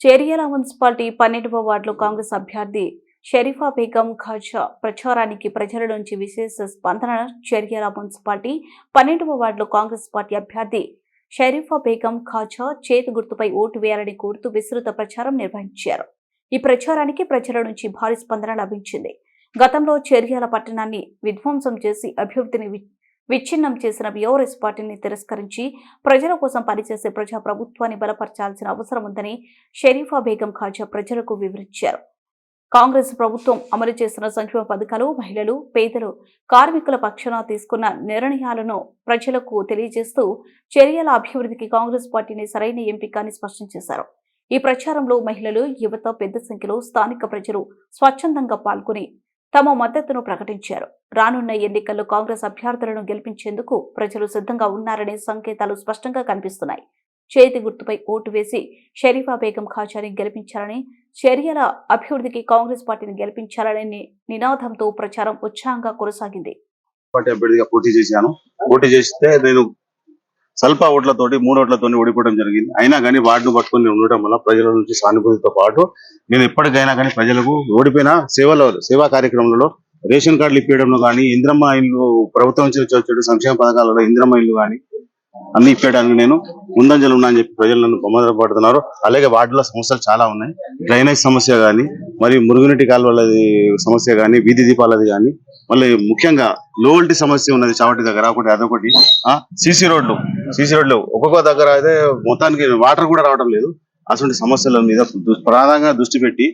Cheriyal municipality 12వ వార్డులో కాంగ్రెస్ అభ్యర్థి షరీఫా బేగం ఖాజా ప్రచారానికి ప్రజల నుంచి విశేష స్పందన. చేర్యాల మున్సిపాలిటీ 12వ వార్డులో కాంగ్రెస్ పార్టీ అభ్యర్థి షరీఫా బేగం ఖాజా చేతి గుర్తుపై ఓటు వేయాలని కోరుతూ విస్తృత ప్రచారం నిర్వహించారు. ఈ ప్రచారానికి ప్రజల నుంచి భారీ స్పందన లభించింది. గతంలో చేర్యాల పట్టణాన్ని విధ్వంసం చేసి అభివృద్ధిని విచ్ఛిన్నం చేసిన బీఆర్ఎస్ పార్టీని తిరస్కరించి ప్రజల కోసం పనిచేసే ప్రజా ప్రభుత్వాన్ని బలపరచాల్సిన అవసరం ఉందని షరీఫా బేగం ఖాజా ప్రజలకు వివరించారు. కాంగ్రెస్ ప్రభుత్వం అమలు చేస్తున్న సంక్షేమ పథకాలు, మహిళలు, పేదలు, కార్మికుల పక్షాన తీసుకున్న నిర్ణయాలను ప్రజలకు తెలియజేస్తూ చేర్యాల అభివృద్ధికి కాంగ్రెస్ పార్టీని సరైన ఎంపిక అని స్పష్టం చేశారు. ఈ ప్రచారంలో మహిళలు, యువత పెద్ద సంఖ్యలో స్థానిక ప్రజలు స్వచ్ఛందంగా పాల్గొని తమ మద్దతును ప్రకటించారు. రానున్న ఎన్నికల్లో కాంగ్రెస్ అభ్యర్థులను గెలిపించేందుకు ప్రజలు సిద్ధంగా ఉన్నారనే సంకేతాలు స్పష్టంగా కనిపిస్తున్నాయి. చేతి గుర్తుపై ఓటు వేసి షరీఫా బేగం ఖాజాని గెలిపించాలని, చేర్యాల అభివృద్ధికి కాంగ్రెస్ పార్టీని గెలిపించాలనే నినాదంతో ప్రచారం ఉత్సాహంగా కొనసాగింది. పోటీ చేస్తే నేను స్వల్ప ఓట్లతోటి 3 ఓట్లతోటి ఓడిపోవడం జరిగింది. అయినా కానీ వార్డును పట్టుకుని ఉండటం వల్ల ప్రజల నుంచి సానుభూతితో పాటు నేను ఎప్పటికైనా కానీ ప్రజలకు ఓడిపోయిన సేవా కార్యక్రమంలో రేషన్ కార్డులు ఇప్పించడంలో కానీ, ఇంద్రమ్మ ఇల్లు ప్రభుత్వం నుంచి వచ్చే సంక్షేమ పథకాలలో ఇంద్రమ్మ ఇల్లు కానీ అన్ని ఇప్పేయడానికి నేను ముందంజలు ఉన్నా అని చెప్పి ప్రజలు నన్ను బొమ్మపడుతున్నారు. అలాగే వార్డులో సమస్యలు చాలా ఉన్నాయి. డ్రైనేజ్ సమస్య కానీ, మరి మురుగునీటి కాలువలది సమస్య కానీ, వీధి దీపాలది కానీ, మళ్ళీ ముఖ్యంగా లోవల్టీ సమస్య ఉన్నది చావటి దగ్గర ఒకటి, అదొకటి. సీసీ రోడ్లు ఒక్కొక్క దగ్గర అయితే మొత్తానికి వాటర్ కూడా రావడం లేదు. అటువంటి సమస్యల మీద ప్రధానంగా దృష్టి పెట్టి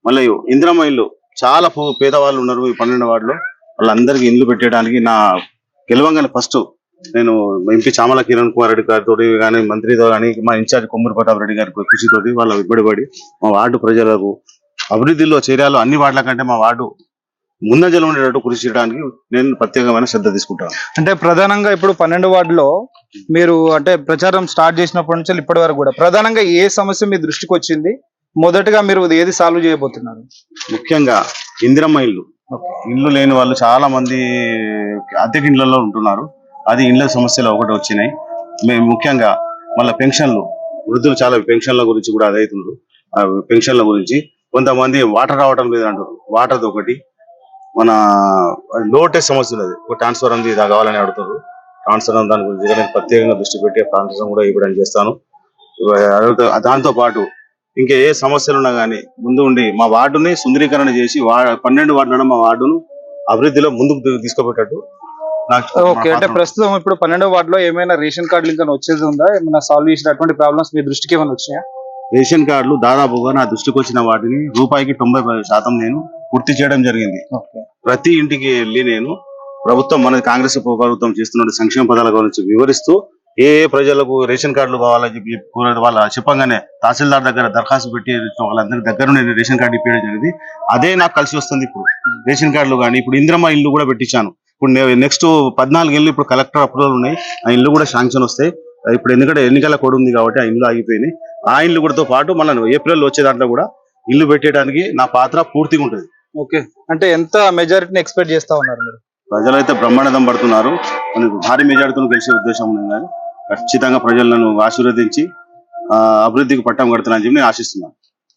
మళ్ళీ ఇంద్రమ్మ ఇల్లు చాలా పేదవాళ్ళు ఉన్నారు ఈ 12 వార్డులో, వాళ్ళందరికీ ఇల్లు పెట్టడానికి నా గెలవంగానే ఫస్ట్ నేను ఎంపీ చామల కిరణ్ కుమార్ రెడ్డి గారితో కానీ, మంత్రితో కానీ, మా ఇన్ఛార్జ్ కొమ్మూరు ప్రతాప్ రెడ్డి గారి కృషితోటి వాళ్ళ ఇబ్బడిపడి మా వార్డు ప్రజలకు అభివృద్ధిలో చేరాలో అన్ని వార్డుల కంటే మా వార్డు ముందంజలో ఉండేటట్టు కృషి చేయడానికి నేను ప్రత్యేకమైన శ్రద్ధ తీసుకుంటాను. అంటే ప్రధానంగా ఇప్పుడు 12 వార్డులో మీరు అంటే ప్రచారం స్టార్ట్ చేసినప్పటి నుంచి ఇప్పటి వరకు కూడా ప్రధానంగా ఏ సమస్య మీ దృష్టికి వచ్చింది? మొదటగా మీరు ఏది సాల్వ్ చేయబోతున్నారు? ముఖ్యంగా ఇందిరమ్మ ఇల్లు లేని వాళ్ళు చాలా మంది అద్దెకి ఇళ్లలో ఉంటున్నారు. అది ఇళ్ల సమస్యలు ఒకటి వచ్చినాయి. మేము ముఖ్యంగా మళ్ళీ పెన్షన్లు, వృద్ధులు చాలా పెన్షన్ల గురించి కూడా అదవుతున్నారు. పెన్షన్ల గురించి కొంతమంది వాటర్ రావడం లేదంటారు. వాటర్ది ఒకటి, మన లోటెస్ సమస్యలు, అది ఒక ట్రాన్స్ఫర్ అంది కావాలని అడుగుతారు. ట్రాన్స్ఫర్ దాని గురించి నేను ప్రత్యేకంగా దృష్టి పెట్టి ట్రాన్స్ఫర్ కూడా ఇవ్వడానికి చేస్తాను. దాంతో పాటు ఇంకా ఏ సమస్యలు ఉన్నా కానీ ముందు ఉండి మా వార్డుని సుందరీకరణ చేసి 12 వార్డులను మా వార్డును అభివృద్ధిలో ముందుకు తీసుకుపోయేటట్టు. ఓకే, అంటే ప్రస్తుతం ఇప్పుడు 12వ వార్డులో ఏమైనా రేషన్ కార్డులు ఇంకా వచ్చేది ఉందా? ఏమైనా సాల్వ్ చేసినటువంటి ప్రాబ్లమ్స్ మీ దృష్టికి ఏమైనా వచ్చినాయా? రేషన్ కార్డులు దాదాపుగా నా దృష్టికి వచ్చిన వాటిని రూపాయికి 90% నేను పూర్తి చేయడం జరిగింది. ప్రతి ఇంటికి వెళ్ళి నేను ప్రభుత్వం, మన కాంగ్రెస్ ప్రభుత్వం చేస్తున్న సంక్షేమ పథకాల గురించి వివరిస్తూ ఏ ప్రజలకు రేషన్ కార్డులు కావాలని చెప్పి వాళ్ళ చెప్పగానే తహసీల్దార్ దగ్గర దరఖాస్తు పెట్టి వాళ్ళందరి దగ్గర నేను రేషన్ కార్డు ఇప్పించడం జరిగింది. అదే నాకు కలిసి వస్తుంది. ఇప్పుడు రేషన్ కార్డులు కానీ, ఇప్పుడు ఇంద్రమ్మ ఇల్లు కూడా పెట్టించాను. ఇప్పుడు నెక్స్ట్ 14 ఇల్లు ఇప్పుడు కలెక్టర్ అప్రూవల్ ఉన్నాయి. ఆ ఇల్లు కూడా శాంక్షన్ వస్తాయి. ఇప్పుడు ఎందుకంటే ఎన్నికల కోడ్ ఉంది కాబట్టి ఆ ఇల్లు ఆగిపోయినాయి. ఆ ఇల్లు కూడా పాటు మళ్ళీ ఏప్రిల్ వచ్చే దాంట్లో కూడా ఇల్లు పెట్టడానికి నా పాత్ర పూర్తిగా ఉంటుంది. ఓకే, అంటే ఎంత మెజారిటీని ఎక్స్పెక్ట్ చేస్తా ఉన్నారు మీరు? ప్రజలైతే బ్రహ్మాండం పడుతున్నారు. మనకు భారీ మెజారిటీతో గెలిచే ఉద్దేశం ఉంది కానీ ఖచ్చితంగా ప్రజలను ఆశీర్వదించి అభివృద్ధికి పట్టం కడుతున్నారని చెప్పి నేను ఆశిస్తున్నాను.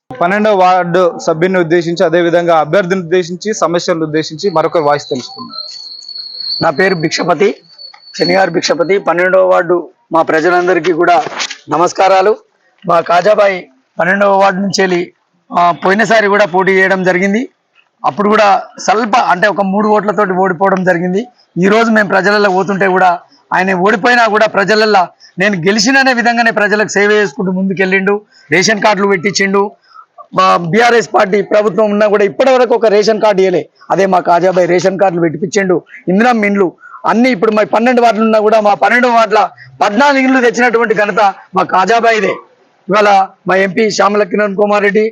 12వ వార్డు సభ్యుని ఉద్దేశించి, అదే విధంగా అభ్యర్థిని ఉద్దేశించి, సమస్యలను ఉద్దేశించి మరొక వాయిస్ తెలుసుకున్నాం. నా పేరు భిక్షపతి, శనిగారు భిక్షపతి. 12వ వార్డు మా ప్రజలందరికీ కూడా నమస్కారాలు. మా కాజాబాయి 12వ వార్డు నుంచి వెళ్ళి పోయినసారి కూడా పోటీ చేయడం జరిగింది. అప్పుడు కూడా స్వల్ప అంటే ఒక 3 ఓట్లతోటి ఓడిపోవడం జరిగింది. ఈరోజు మేము ప్రజలలో పోతుంటే కూడా ఆయన ఓడిపోయినా కూడా ప్రజలల్లో నేను గెలిచిననే విధంగానే ప్రజలకు సేవ చేసుకుంటూ ముందుకెళ్ళిండు. రేషన్ కార్డులు పెట్టించిండు. బీఆర్ఎస్ పార్టీ ప్రభుత్వం ఉన్నా కూడా ఇప్పటివరకు ఒక రేషన్ కార్డు ఇవ్వలే. అదే మా కాజాబాయి రేషన్ కార్డులు పెట్టించిండు. ఇందిరమ్మ ఇండ్లు అన్ని ఇప్పుడు మా 12 వార్డులు ఉన్నా కూడా మా 12 వార్డుల 14 ఇండ్లు తెచ్చినటువంటి ఘనత మా కాజాబాయిదే. ఇవాళ మా ఎంపీ చామల కిరణ్ కుమార్ రెడ్డి,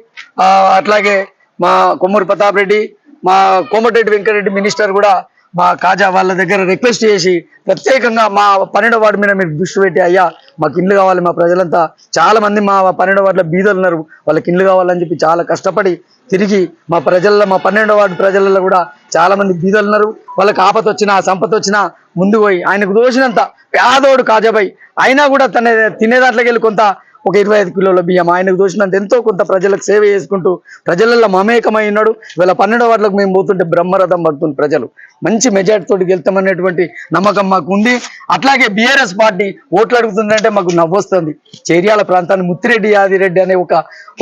అట్లాగే మా కొమ్మూరు ప్రతాప్ రెడ్డి, మా కోమటిరెడ్డి వెంకటరెడ్డి మినిస్టర్ కూడా మా కాజా వాళ్ళ దగ్గర రిక్వెస్ట్ చేసి ప్రత్యేకంగా మా 12వ వార్డు మీద మీరు దృష్టి పెట్టి, అయ్యా మాకు ఇండ్లు కావాలి, మా ప్రజలంతా చాలా మంది మా 12వ వార్డులో బీదలు ఉన్నారు, వాళ్ళకి ఇండ్లు కావాలని చెప్పి చాలా కష్టపడి తిరిగి మా 12వ వార్డు ప్రజలలో కూడా చాలా మంది బీదలు ఉన్నారు. వాళ్ళకి ఆపత వచ్చినా సంపద వచ్చినా ముందు పోయి ఆయనకు దోచినంత పేదోడు కాజాబాయి అయినా కూడా తన తినే దాంట్లోకి వెళ్ళి కొంత ఒక 25 కిలోల బియ్యం ఆయనకు దోచినంత ఎంతో కొంత ప్రజలకు సేవ చేసుకుంటూ ప్రజలలో మమేకమై ఉన్నాడు. ఇవాళ 12వ వార్డులకు మేము పోతుంటే బ్రహ్మరథం పడుతుంది. ప్రజలు మంచి మెజార్టీ తోటి గెలుతామనేటువంటి నమ్మకం మాకు ఉంది. అట్లాగే బీఆర్ఎస్ పార్టీ ఓట్లు అడుగుతుందంటే మాకు నవ్వొస్తుంది. చేర్యాల ప్రాంతాన్ని ముత్తిరెడ్డి యాదిరెడ్డి అనే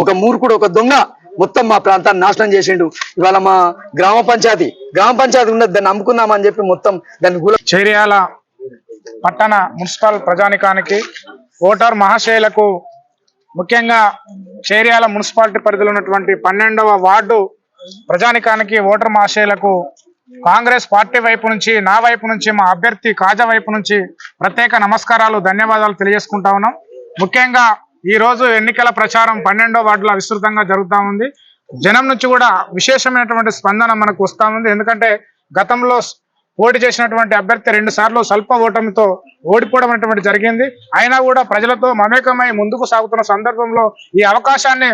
ఒక మూర్ఖుడు, ఒక దొంగ మొత్తం మా ప్రాంతాన్ని నాశనం చేసిండు. ఇవాళ మా గ్రామ పంచాయతీ ఉన్నది, దాన్ని అమ్ముకుందామని చెప్పి మొత్తం దాన్ని చేర్యాల పట్టణ మున్సిపల్ ప్రజానికానికి, ఓటర్ మహాశయులకు, ముఖ్యంగా చేర్యాల మున్సిపాలిటీ పరిధిలో ఉన్నటువంటి 12వ వార్డు ప్రజానికానికి, ఓటర్ మహాశయులకు కాంగ్రెస్ పార్టీ వైపు నుంచి, నా వైపు నుంచి, మా అభ్యర్థి కాజా వైపు నుంచి ప్రత్యేక నమస్కారాలు, ధన్యవాదాలు తెలియజేసుకుంటా ఉన్నాం. ముఖ్యంగా ఈ రోజు ఎన్నికల ప్రచారం 12వ వార్డులో విస్తృతంగా జరుగుతూ ఉంది. జనం నుంచి కూడా విశేషమైనటువంటి స్పందన మనకు వస్తూ ఉంది. ఎందుకంటే గతంలో పోటీ చేసినటువంటి అభ్యర్థి 2 సార్లు స్వల్ప ఓటమితో ఓడిపోవడం అనేటువంటి జరిగింది. అయినా కూడా ప్రజలతో మమేకమై ముందుకు సాగుతున్న సందర్భంలో ఈ అవకాశాన్ని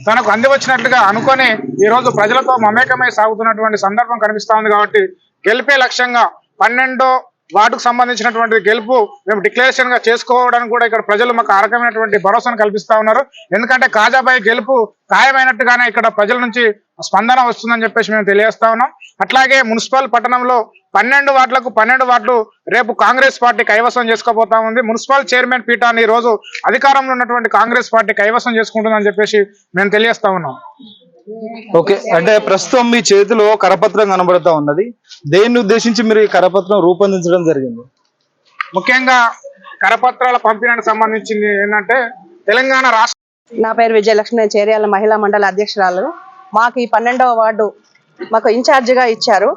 తనకు అందివచ్చినట్లుగా అనుకొని ఈ రోజు ప్రజలతో మమేకమై సాగుతున్నటువంటి సందర్భం కనిపిస్తా ఉంది. కాబట్టి గెలిపే లక్ష్యంగా 12వ వార్డుకు సంబంధించినటువంటి గెలుపు మేము డిక్లరేషన్ గా చేసుకోవడానికి కూడా ఇక్కడ ప్రజలు మాకు ఆ రకమైనటువంటి భరోసాను కల్పిస్తా ఉన్నారు. ఎందుకంటే కాజాబాయి గెలుపు ఖాయమైనట్టుగానే ఇక్కడ ప్రజల నుంచి స్పందన వస్తుందని చెప్పేసి మేము తెలియజేస్తా ఉన్నాం. అట్లాగే మున్సిపల్ పట్టణంలో 12 వార్డులకు 12 వార్డులు రేపు కాంగ్రెస్ పార్టీ కైవసం చేసుకోబోతా ఉంది. మున్సిపల్ చైర్మన్ పీఠాన్ని ఈ రోజు అధికారంలో ఉన్నటువంటి కాంగ్రెస్ పార్టీ కైవసం చేసుకుంటుందని చెప్పేసి మేము తెలియజేస్తా ఉన్నాం. ఓకే, అంటే ప్రస్తుతం మీ చేతిలో కరపత్రం కనబడుతూ ఉన్నది. దేన్ని ఉద్దేశించి మీరు ఈ కరపత్రం రూపొందించడం జరిగింది? ముఖ్యంగా కరపత్రాల పంపిణీకి సంబంధించింది ఏంటంటే తెలంగాణ రాష్ట్ర నా పేరు విజయలక్ష్మి, నేను చేర్యాల మహిళా మండల అధ్యక్షురాలు. మాకు ఈ 12వ వార్డు మాకు ఇన్ఛార్జిగా ఇచ్చారు.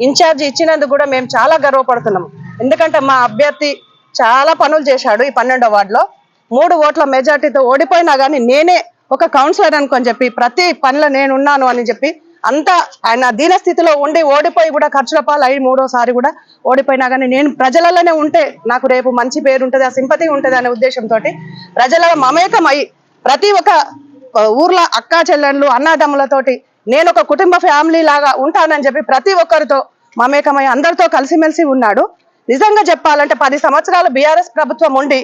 ఇన్ఛార్జి ఇచ్చినందుకు కూడా మేము చాలా గర్వపడుతున్నాం. ఎందుకంటే మా అభ్యర్థి చాలా పనులు చేశాడు. ఈ 12వ వార్డులో 3 ఓట్ల మెజార్టీతో ఓడిపోయినా కానీ నేనే ఒక కౌన్సిలర్ అనుకొని చెప్పి ప్రతి పనిలో నేనున్నాను అని చెప్పి అంతా ఆయన దీన స్థితిలో ఉండి ఓడిపోయి కూడా ఖర్చుల పాలు అయి 3వసారి కూడా ఓడిపోయినా కానీ నేను ప్రజలలోనే ఉంటే నాకు రేపు మంచి పేరు ఉంటుంది, ఆ సింపతి ఉంటుంది అనే ఉద్దేశంతో ప్రజల మమేకమై ప్రతి ఒక్క ఊర్లో అక్కా చెల్లెళ్ళు అన్నాదమ్ములతోటి నేను ఒక కుటుంబ ఫ్యామిలీ లాగా ఉంటానని చెప్పి ప్రతి ఒక్కరితో మమేకమై అందరితో కలిసిమెలిసి ఉన్నాడు. నిజంగా చెప్పాలంటే 10 సంవత్సరాలు బీఆర్ఎస్ ప్రభుత్వం ఉండి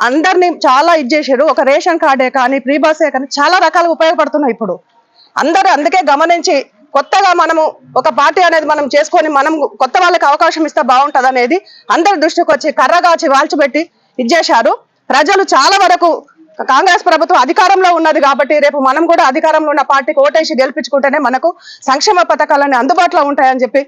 అందరినీ చాలా ఇచ్చేసారు. ఒక రేషన్ కార్డే కానీ, ప్రీ బస్సే కానీ చాలా రకాలుగా ఉపయోగపడుతున్నాయి. ఇప్పుడు అందరూ అందుకే గమనించి కొత్తగా మనము ఒక పార్టీ అనేది మనం చేసుకొని మనం కొత్త వాళ్ళకి అవకాశం ఇస్తే బాగుంటది అనేది అందరి దృష్టికి వచ్చి కర్రగాచి వాల్చిపెట్టి ఇచ్చేశారు. ప్రజలు చాలా వరకు కాంగ్రెస్ ప్రభుత్వం అధికారంలో ఉన్నది కాబట్టి రేపు మనం కూడా అధికారంలో ఉన్న పార్టీకి ఓటేసి గెలిపించుకుంటేనే మనకు సంక్షేమ పథకాలన్నీ అందుబాటులో ఉంటాయని చెప్పి